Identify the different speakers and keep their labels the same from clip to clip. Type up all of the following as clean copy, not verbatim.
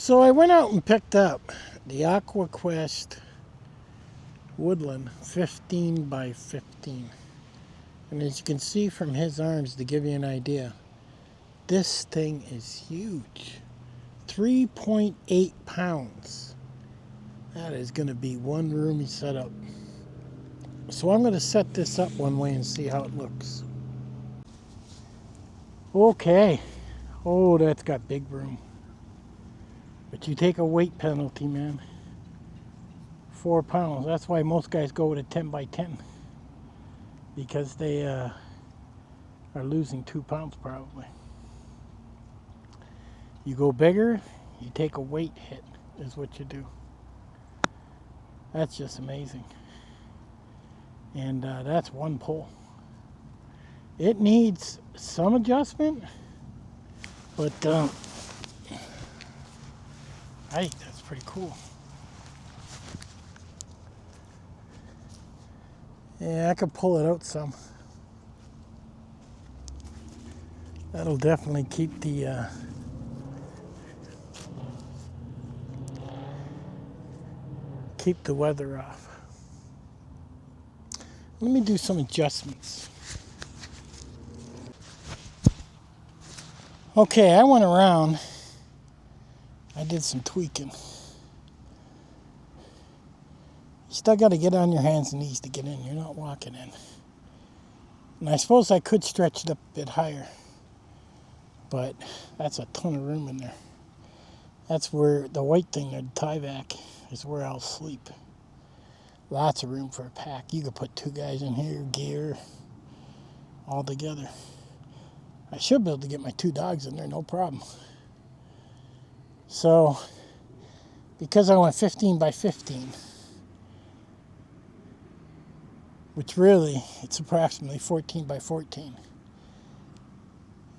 Speaker 1: So I went out and picked up the AquaQuest Woodland 15 by 15. And as you can see from his arms, to give you an idea, this thing is huge. 3.8 pounds. That is going to be one roomy setup. So I'm going to set this up one way and see how it looks. Okay. Oh, that's got big room. But you take a weight penalty, man. 4 pounds. That's why most guys go with a 10 by 10. Because they are losing 2 pounds probably. You go bigger, you take a weight hit, is what you do. That's just amazing. And that's one pole. It needs some adjustment, but I think that's pretty cool. Yeah, I could pull it out some. That'll definitely keep the weather off. Let me do some adjustments. Okay, I went around. I did some tweaking. You still got to get on your hands and knees to get in. You're not walking in. And I suppose I could stretch it up a bit higher. But that's a ton of room in there. That's where the white thing, the tie vac, is where I'll sleep. Lots of room for a pack. You could put 2 guys in here, gear, all together. I should be able to get my 2 dogs in there, no problem. So, because I went 15 by 15, which really, it's approximately 14 by 14.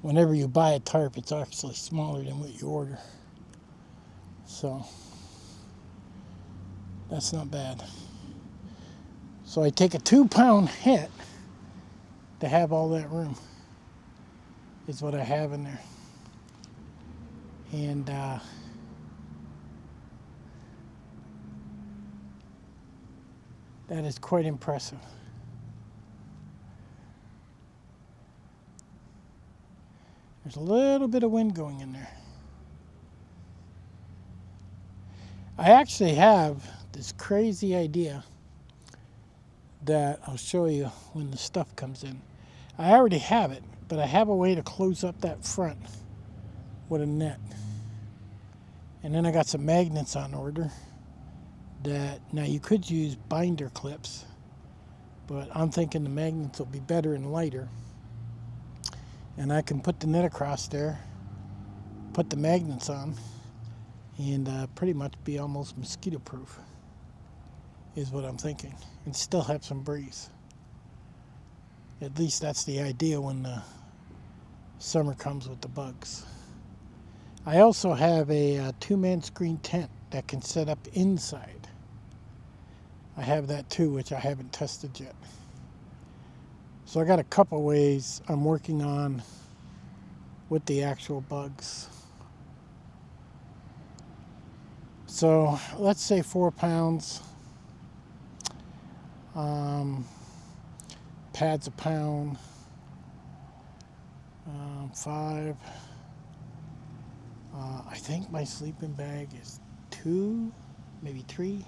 Speaker 1: Whenever you buy a tarp, it's actually smaller than what you order. So, that's not bad. So I take a 2-pound hit to have all that room, is what I have in there. And that is quite impressive. There's a little bit of wind going in there. I actually have this crazy idea that I'll show you when the stuff comes in. I already have it, but I have a way to close up that front with a net. And then I got some magnets on order that, now you could use binder clips, but I'm thinking the magnets will be better and lighter. And I can put the net across there, put the magnets on, and pretty much be almost mosquito proof, is what I'm thinking, and still have some breeze. At least that's the idea when the summer comes with the bugs. I also have a 2-man screen tent that can set up inside. I have that too, which I haven't tested yet. So I got a couple ways I'm working on with the actual bugs. So let's say 4 pounds. Pads a pound. 5. I think my sleeping bag is 2, maybe 3.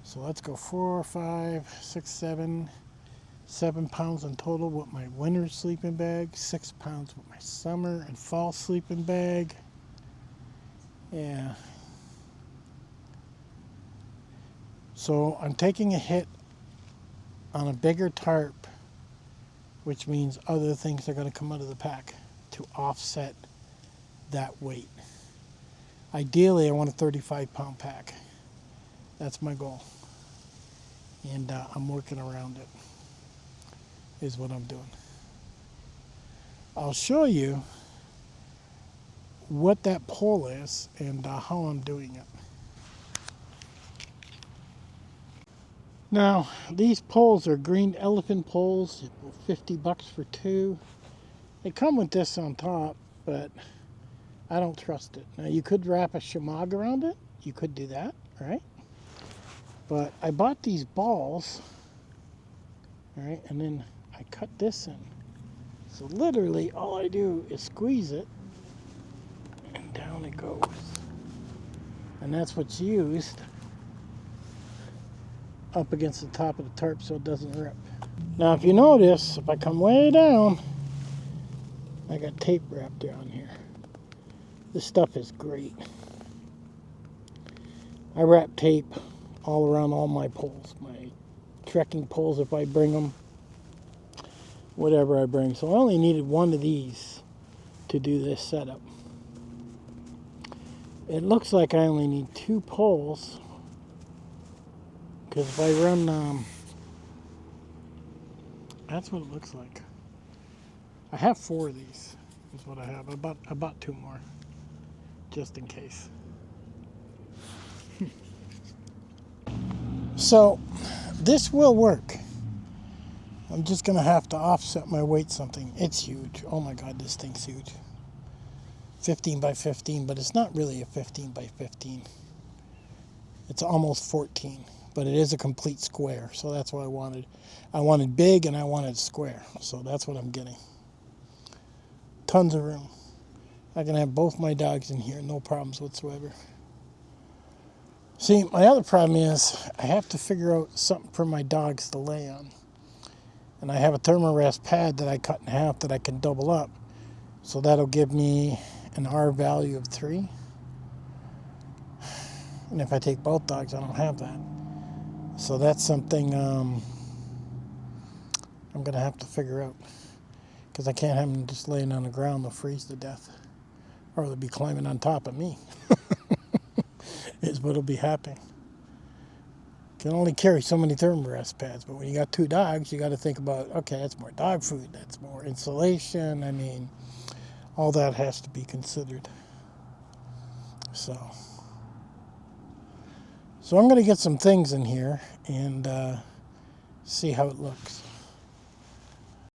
Speaker 1: So let's go 4, 5, 6, 7. 7 pounds in total with my winter sleeping bag. 6 pounds with my summer and fall sleeping bag. Yeah. So I'm taking a hit on a bigger tarp, which means other things are going to come out of the pack to offset that weight. Ideally, I want a 35-pound pack. That's my goal. And I'm working around it, is what I'm doing. I'll show you what that pole is and how I'm doing it. Now, these poles are green elephant poles, $50 for 2. They come with this on top, but I don't trust it. Now, you could wrap a shemagh around it. You could do that, right? But I bought these balls, all right, and then I cut this in. So literally all I do is squeeze it and down it goes. And that's what's used up against the top of the tarp so it doesn't rip. Now if you notice, if I come way down, I got tape wrapped around here. This stuff is great. I wrap tape all around all my poles, my trekking poles if I bring them, whatever I bring. So I only needed one of these to do this setup. It looks like I only need 2 poles, because if I run, that's what it looks like. I have 4 of these, is what I have. I bought 2 more, just in case. So, this will work. I'm just going to have to offset my weight something. It's huge. Oh my God, this thing's huge. 15 by 15, but it's not really a 15 by 15. It's almost 14, but it is a complete square, so that's what I wanted. I wanted big and I wanted square, so that's what I'm getting. Tons of room. I can have both my dogs in here, no problems whatsoever. See, my other problem is I have to figure out something for my dogs to lay on. And I have a thermarest pad that I cut in half that I can double up. So that'll give me an R value of 3. And if I take both dogs, I don't have that. So that's something I'm going to have to figure out. Because I can't have them just laying on the ground, they'll freeze to death. Or they'll be climbing on top of me. Is what'll be happening. Can only carry so many thermarest pads, but when you got 2 dogs, you got to think about, okay, that's more dog food, that's more insulation. I mean, all that has to be considered. So I'm going to get some things in here and see how it looks.